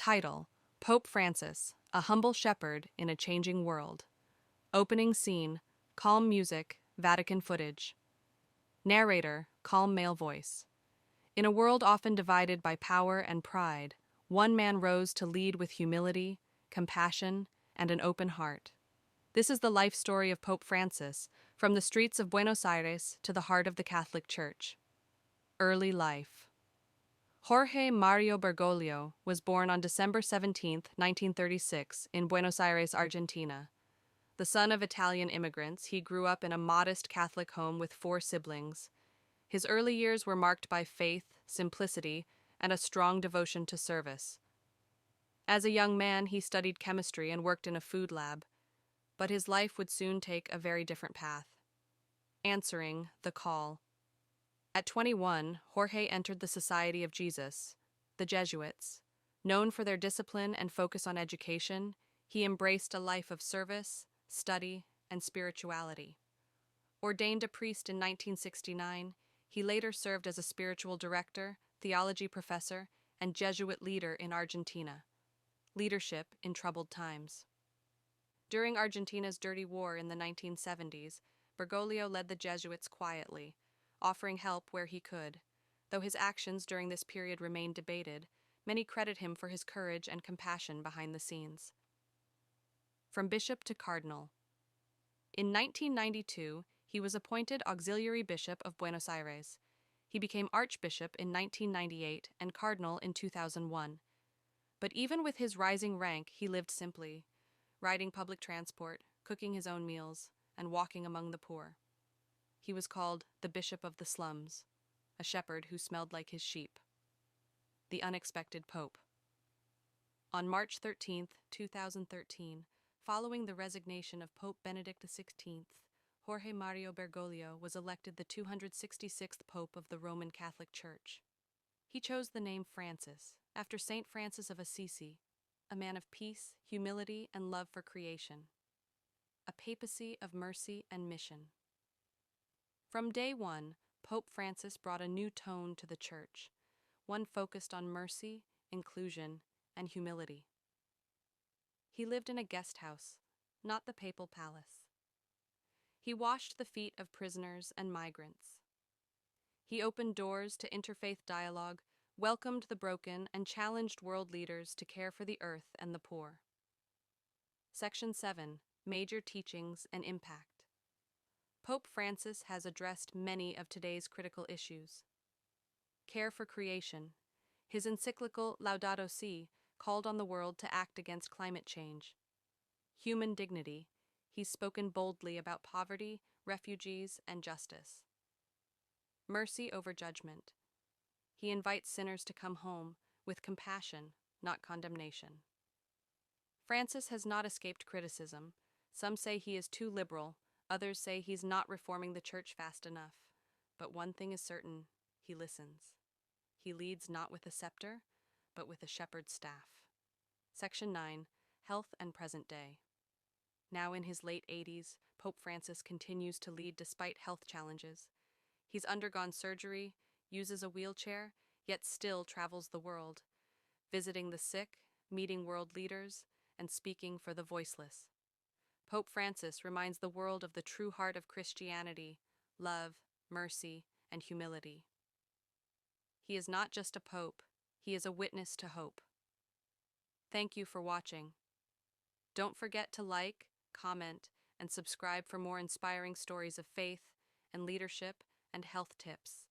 Title: Pope Francis, a humble shepherd in a changing world. Opening scene: calm music, Vatican footage. Narrator: calm male voice. In a world often divided by power and pride, one man rose to lead with humility, compassion, and an open heart. This is the life story of Pope Francis, from the streets of Buenos Aires to the heart of the Catholic Church. Early life. Jorge Mario Bergoglio was born on December 17, 1936, in Buenos Aires, Argentina. The son of Italian immigrants, he grew up in a modest Catholic home with 4 siblings. His early years were marked by faith, simplicity, and a strong devotion to service. As a young man, he studied chemistry and worked in a food lab, but his life would soon take a very different path. Answering the call. At 21, Jorge entered the Society of Jesus, the Jesuits. Known for their discipline and focus on education, he embraced a life of service, study, and spirituality. Ordained a priest in 1969, he later served as a spiritual director, theology professor, and Jesuit leader in Argentina. Leadership in troubled times. During Argentina's dirty war in the 1970s, Bergoglio led the Jesuits quietly, offering help where he could. Though his actions during this period remain debated, many credit him for his courage and compassion behind the scenes. From bishop to cardinal. In 1992, he was appointed auxiliary bishop of Buenos Aires. He became archbishop in 1998 and cardinal in 2001. But even with his rising rank, he lived simply, riding public transport, cooking his own meals, and walking among the poor. He was called the Bishop of the Slums, a shepherd who smelled like his sheep. The unexpected Pope. On March 13, 2013, following the resignation of Pope Benedict XVI, Jorge Mario Bergoglio was elected the 266th Pope of the Roman Catholic Church. He chose the name Francis, after Saint Francis of Assisi, a man of peace, humility, and love for creation. A papacy of mercy and mission. From day one, Pope Francis brought a new tone to the Church, one focused on mercy, inclusion, and humility. He lived in a guest house, not the papal palace. He washed the feet of prisoners and migrants. He opened doors to interfaith dialogue, welcomed the broken, and challenged world leaders to care for the earth and the poor. Section 7. Major Teachings and Impact. Pope Francis has addressed many of today's critical issues. Care for creation. His encyclical Laudato Si called on the world to act against climate change. Human dignity. He's spoken boldly about poverty, refugees, and justice. Mercy over judgment. He invites sinners to come home with compassion, not condemnation. Francis has not escaped criticism. Some say he is too liberal, others say he's not reforming the church fast enough. But one thing is certain, he listens. He leads not with a scepter, but with a shepherd's staff. Section 9. Health and Present Day. Now in his late 80s, Pope Francis continues to lead despite health challenges. He's undergone surgery, uses a wheelchair, yet still travels the world, visiting the sick, meeting world leaders, and speaking for the voiceless. Pope Francis reminds the world of the true heart of Christianity: love, mercy, and humility. He is not just a pope, he is a witness to hope. Thank you for watching. Don't forget to like, comment, and subscribe for more inspiring stories of faith and leadership and health tips.